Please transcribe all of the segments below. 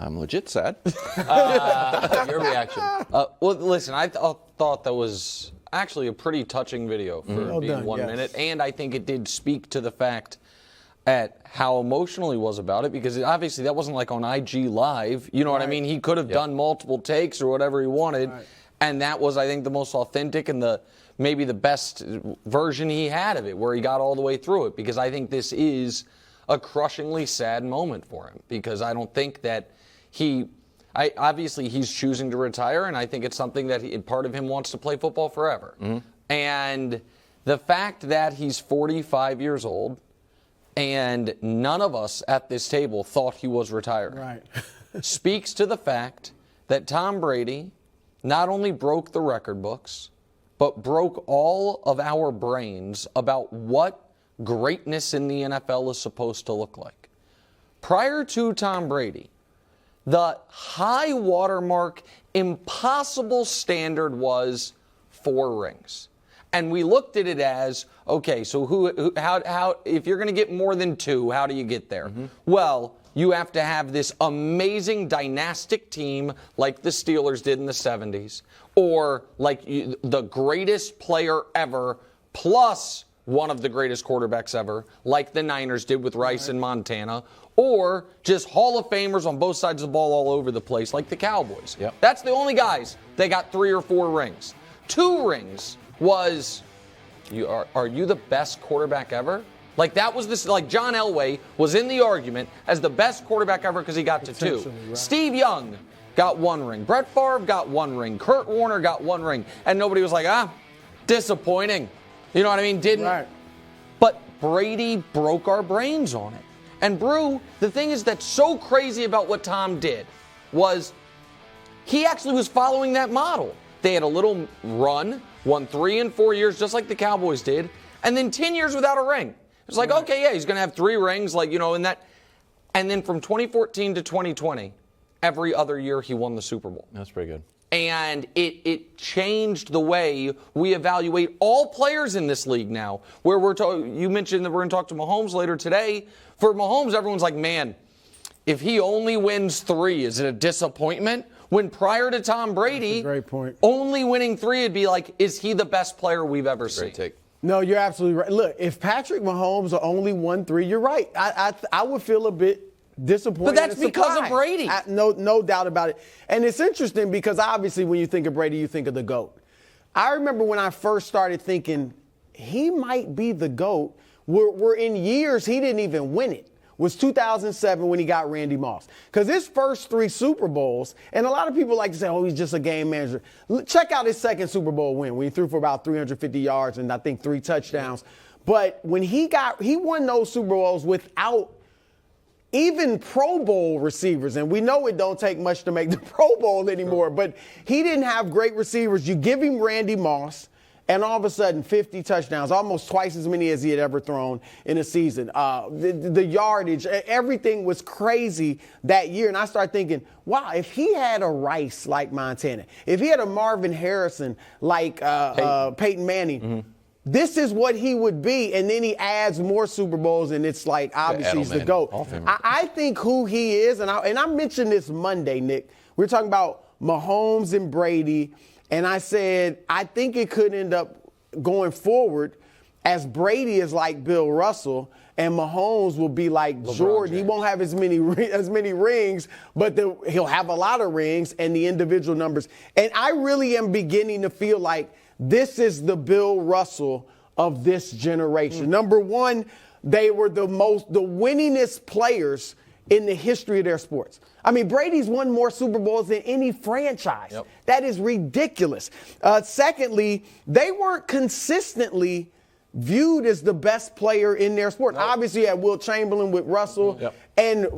I'm legit sad. Your reaction? Well, listen, I thought that was actually a pretty touching video for being 1 minute, and I think it did speak to the fact at how emotional he was about it, because obviously that wasn't like on IG Live. You know what I mean? He could have done multiple takes or whatever he wanted, and that was, I think, the most authentic and maybe the best version he had of it, where he got all the way through it, because I think this is a crushingly sad moment for him, because I don't think that obviously he's choosing to retire, and I think it's something that part of him wants to play football forever. And the fact that he's 45 years old and none of us at this table thought he was retiring speaks to the fact that Tom Brady not only broke the record books, but broke all of our brains about what greatness in the NFL is supposed to look like. Prior to Tom Brady, the high watermark, impossible standard was 4 rings. And we looked at it as, okay, so how if you're going to get more than 2, how do you get there? Well, you have to have this amazing dynastic team like the Steelers did in the 70s, or like the greatest player ever plus one of the greatest quarterbacks ever, like the Niners did with Rice in Montana, or just Hall of Famers on both sides of the ball all over the place, like the Cowboys. That's the only guys that got 3 or 4 rings. 2 rings was, are you the best quarterback ever? Like that was this, like John Elway was in the argument as the best quarterback ever because he got to 2. Steve Young got 1 ring. Brett Favre got 1 ring. Kurt Warner got 1 ring. And nobody was like, disappointing. You know what I mean? Didn't. But Brady broke our brains on it. And Brew, the thing is that's so crazy about what Tom did was he actually was following that model. They had a little run, won 3 and 4 years, just like the Cowboys did, and then 10 years without a ring. It's like, okay, yeah, he's going to have 3 rings, like, you know, in that. And then from 2014 to 2020, every other year he won the Super Bowl. That's pretty good. And it changed the way we evaluate all players in this league now. Where you mentioned that we're going to talk to Mahomes later today. For Mahomes, everyone's like, man, if he only wins 3, is it a disappointment? When prior to Tom Brady, great point. Only winning 3 would be like, is he the best player we've ever seen? Great take. No, you're absolutely right. Look, if Patrick Mahomes only won 3, you're right. I would feel a bit disappointed. But that's because of Brady. No doubt about it. And it's interesting because obviously when you think of Brady, you think of the GOAT. I remember when I first started thinking he might be the GOAT. We're in years he didn't even win it. Was 2007 when he got Randy Moss. Because his first 3 Super Bowls, and a lot of people like to say, oh, he's just a game manager. Check out his second Super Bowl win when he threw for about 350 yards and I think 3 touchdowns. But when he won those Super Bowls without even Pro Bowl receivers, and we know it don't take much to make the Pro Bowl anymore, but he didn't have great receivers. You give him Randy Moss, and all of a sudden, 50 touchdowns, almost twice as many as he had ever thrown in a season. The yardage, everything was crazy that year. And I started thinking, wow, if he had a Rice like Montana, if he had a Marvin Harrison like Peyton Manning, this is what he would be. And then he adds more Super Bowls, and it's like, obviously, he's the GOAT. I think who he is, and I mentioned this Monday, Nick. We were talking about Mahomes and Brady. And I said, I think it could end up going forward as Brady is like Bill Russell and Mahomes will be like Jordan. He won't have as many rings, but he'll have a lot of rings and the individual numbers. And I really am beginning to feel like this is the Bill Russell of this generation. Number one, they were the winningest players in the history of their sports. I mean, Brady's won more Super Bowls than any franchise. That is ridiculous. Secondly, they weren't consistently viewed as the best player in their sport. Obviously, you had Wilt Chamberlain with Russell. And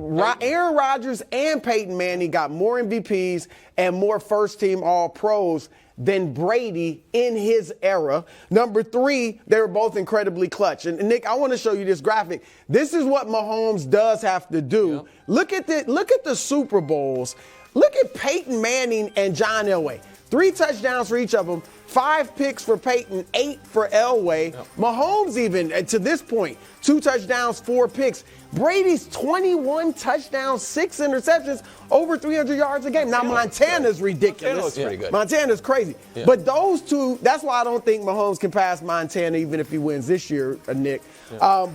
Aaron Rodgers and Peyton Manning got more MVPs and more first-team All-Pros than Brady in his era. Number 3, they were both incredibly clutch. And Nick, I want to show you this graphic. This is what Mahomes does have to do. Look at the Super Bowls. Look at Peyton Manning and John Elway. 3 touchdowns for each of them. 5 picks for Peyton, 8 for Elway. Yep. Mahomes even, to this point, 2 touchdowns, 4 picks. Brady's 21 touchdowns, 6 interceptions, over 300 yards a game. Now, Montana's ridiculous. Montana looks pretty good. Montana's crazy. Yeah. But those two, that's why I don't think Mahomes can pass Montana even if he wins this year, Nick. Yeah.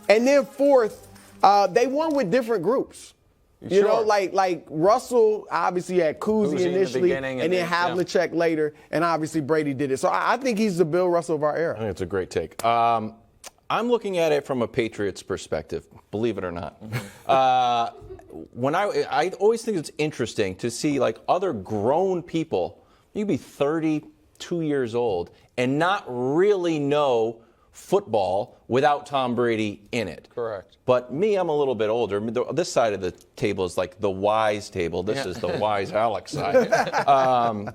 And then fourth, they won with different groups. You know, like Russell obviously had Cousy initially, and then Havlicek later, and obviously Brady did it. So I think he's the Bill Russell of our era. I think it's a great take. I'm looking at it from a Patriots perspective, believe it or not. When I always think it's interesting to see like other grown people, you could be 32 years old and not really know football without Tom Brady in it. Correct. But me, I'm a little bit older. This side of the table is like the wise table. This is the wise Alex side.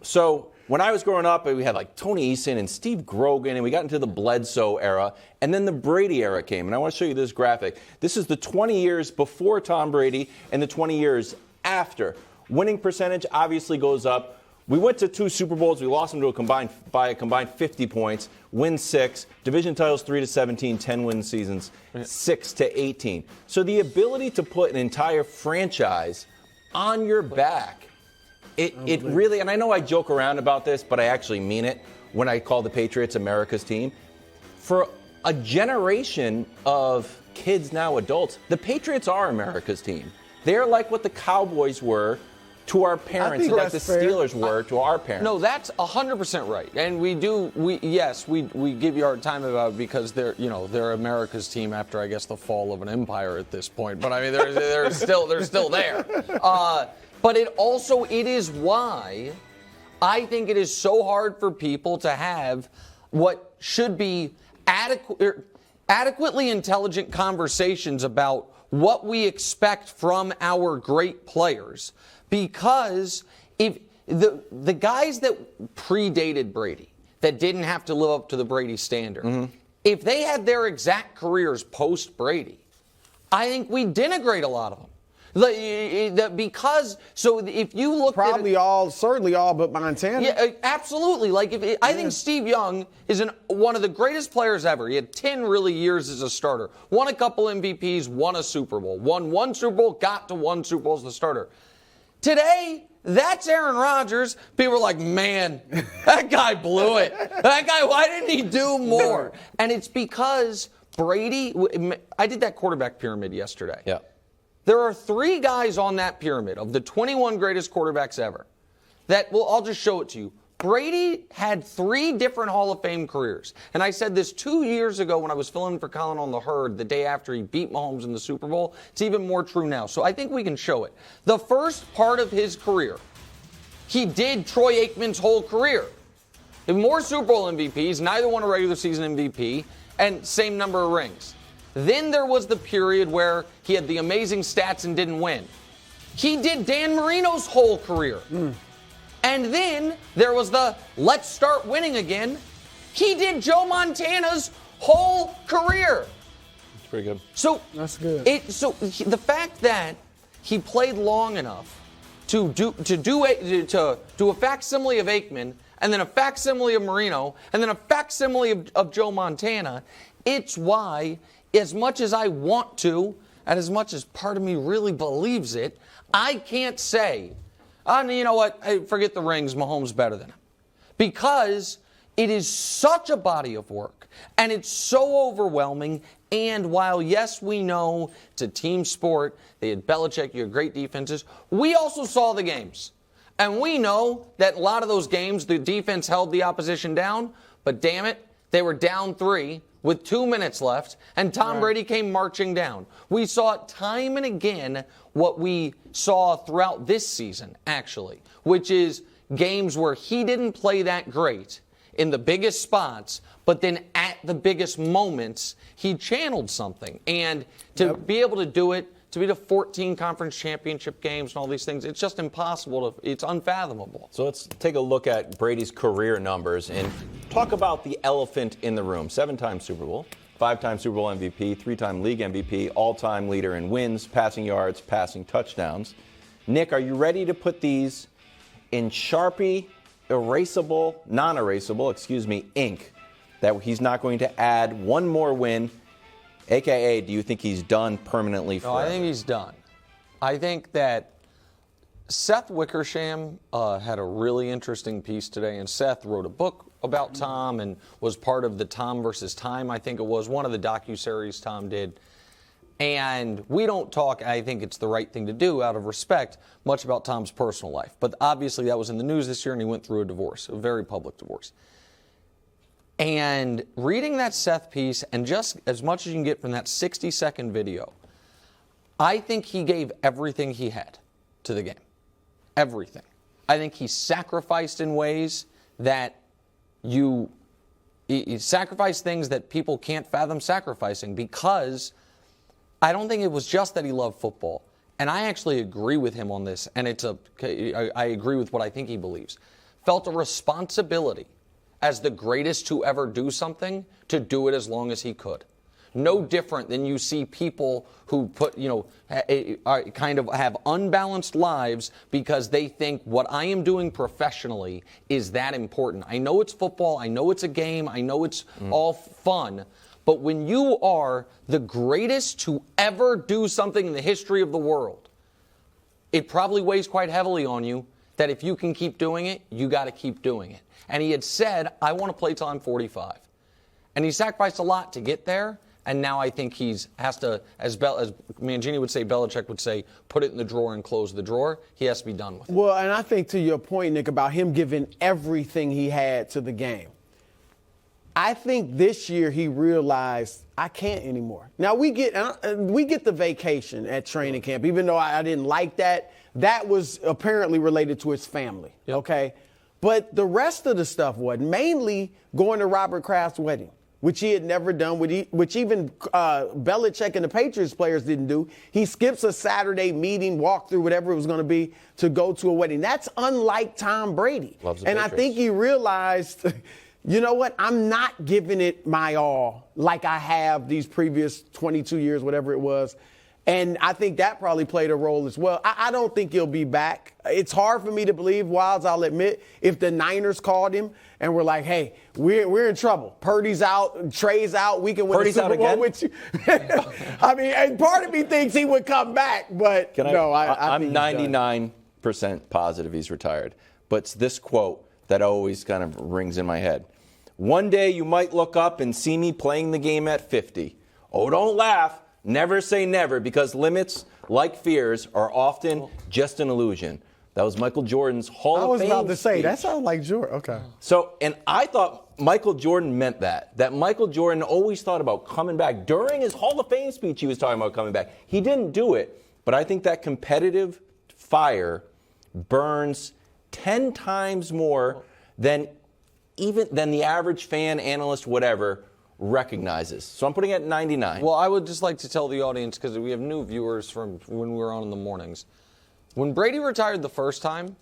So when I was growing up, we had like Tony Eason and Steve Grogan, and we got into the Bledsoe era, and then the Brady era came. And I want to show you this graphic. This is the 20 years before Tom Brady and the 20 years after. Winning percentage obviously goes up. We went to 2 Super Bowls. We lost them to by a combined 50 points. Win 6. Division titles 3-17. 10-win seasons 6-18. So the ability to put an entire franchise on your back, it really, and I know I joke around about this, but I actually mean it when I call the Patriots America's team. For a generation of kids, now adults, the Patriots are America's team. They're like what the Cowboys were to our parents, and like the Steelers were to our parents. No, that's 100% right. And we give you our time about it because they're America's team after, I guess, the fall of an empire at this point. But I mean, they're still there. But it is why I think it is so hard for people to have what should be adequately intelligent conversations about what we expect from our great players. Because if the guys that predated Brady, that didn't have to live up to the Brady standard, if they had their exact careers post-Brady, I think we denigrate a lot of them. Because if you look certainly all but Montana. Yeah, absolutely. I think Steve Young is one of the greatest players ever. He had 10 really years as a starter. Won a couple MVPs, won a Super Bowl. Won 1 Super Bowl, got to 1 Super Bowl as the starter. Today, that's Aaron Rodgers. People are like, man, that guy blew it. That guy, why didn't he do more? And it's because Brady, I did that quarterback pyramid yesterday. Yeah. There are 3 guys on that pyramid of the 21 greatest quarterbacks ever I'll just show it to you. Brady had 3 different Hall of Fame careers. And I said this 2 years ago when I was filling in for Colin on the Herd the day after he beat Mahomes in the Super Bowl. It's even more true now. So I think we can show it. The first part of his career, he did Troy Aikman's whole career. More Super Bowl MVPs, neither won a regular season MVP, and same number of rings. Then there was the period where he had the amazing stats and didn't win. He did Dan Marino's whole career. And then there was the let's start winning again. He did Joe Montana's whole career. That's pretty good. So that's good. The fact that he played long enough to do a facsimile of Aikman, and then a facsimile of Marino, and then a facsimile of Joe Montana, it's why, as much as I want to, and as much as part of me really believes it, I can't say, you know what, hey, forget the rings, Mahomes better than him. Because it is such a body of work, and it's so overwhelming, and while, yes, we know it's a team sport, they had Belichick, you had great defenses, we also saw the games. And we know that a lot of those games, the defense held the opposition down, but damn it, they were down 3 with 2 minutes left, and Tom Brady came marching down. We saw it time and again, what we saw throughout this season, actually, which is games where he didn't play that great in the biggest spots, but then at the biggest moments, he channeled something. And to be able to do it, to be to 14 conference championship games and all these things, it's just impossible. It's unfathomable. So let's take a look at Brady's career numbers and talk about the elephant in the room. 7-time Super Bowl, 5-time Super Bowl MVP, 3-time league MVP, all-time leader in wins, passing yards, passing touchdowns. Nick, are you ready to put these in Sharpie non-erasable ink that he's not going to add one more win? AKA, do you think he's done permanently forever? No, I think he's done. I think that Seth Wickersham had a really interesting piece today, and Seth wrote a book about Tom and was part of the Tom versus Time, I think it was, one of the docuseries Tom did. And we don't talk, I think it's the right thing to do out of respect, much about Tom's personal life. But obviously that was in the news this year, and he went through a divorce, a very public divorce. And reading that Seth piece, and just as much as you can get from that 60-second video, I think he gave everything he had to the game. Everything. I think he sacrificed in ways that he sacrificed things that people can't fathom sacrificing, because I don't think it was just that he loved football. And I actually agree with him on this, and I agree with what I think he believes. Felt a responsibility as the greatest to ever do something to do it as long as he could. No different than you see people who kind of have unbalanced lives because they think what I am doing professionally is that important. I know it's football. I know it's a game. I know it's all fun. But when you are the greatest to ever do something in the history of the world, it probably weighs quite heavily on you that if you can keep doing it, you got to keep doing it. And he had said, I want to play till I'm 45. And he sacrificed a lot to get there. And now I think has to, as Mangini would say, Belichick would say, put it in the drawer and close the drawer. He has to be done with it. Well, and I think to your point, Nick, about him giving everything he had to the game, I think this year he realized I can't anymore. Now we get the vacation at training camp, even though I didn't like that. That was apparently related to his family. Yep. Okay, but the rest of the stuff was mainly going to Robert Kraft's wedding, which he had never done, which even Belichick and the Patriots players didn't do. He skips a Saturday meeting, walkthrough, whatever it was going to be, to go to a wedding. That's unlike Tom Brady. Loves the and Patriots. I think he realized, you know what, I'm not giving it my all like I have these previous 22 years, whatever it was. And I think that probably played a role as well. I don't think he'll be back. It's hard for me to believe, Wildes, I'll admit, if the Niners called him and were like, hey, we're in trouble. Purdy's out, Trey's out, we can win the Super Bowl with you. I mean, and part of me thinks he would come back, but I'm 99% positive he's retired. But it's this quote that always kind of rings in my head. One day you might look up and see me playing the game at 50. Oh, don't laugh. Never say never, because limits, like fears, are often just an illusion. That was Michael Jordan's Hall of Fame. I was about to say, speech. that sounds like Jordan. Okay. So, and I thought Michael Jordan meant that Michael Jordan always thought about coming back. During his Hall of Fame speech, he was talking about coming back. He didn't do it, but I think that competitive fire burns 10 times more than the average fan, analyst, whatever, recognizes. So I'm putting it at 99. Well, I would just like to tell the audience, because we have new viewers from when we were on in the mornings. When Brady retired the first time,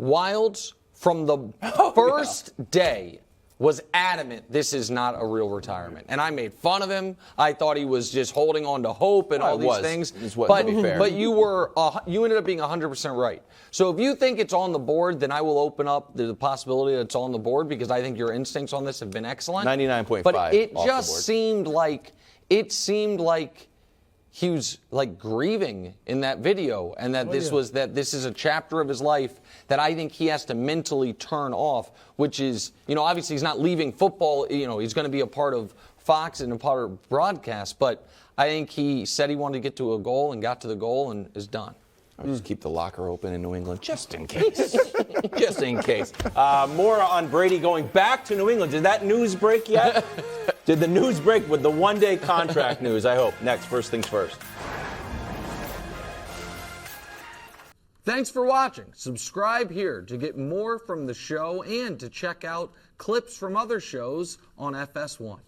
Wildes, from the first day, was adamant this is not a real retirement. And I made fun of him. I thought he was just holding on to hope and all these things. But to be fair. But you ended up being 100% right. So if you think it's on the board, then I will open up the possibility that it's on the board, because I think your instincts on this have been excellent. 99.5. But it off just the board. seemed like he was like grieving in that video, and that this is a chapter of his life that I think he has to mentally turn off, which is, obviously he's not leaving football, he's going to be a part of Fox and a part of broadcast, but I think he said he wanted to get to a goal and got to the goal and is done. I'll just keep the locker open in New England, just in case. Just in case. More on Brady going back to New England. Did that news break yet? Did the news break with the one-day contract news? I hope. Next, first things first. Thanks for watching. Subscribe here to get more from the show and to check out clips from other shows on FS1.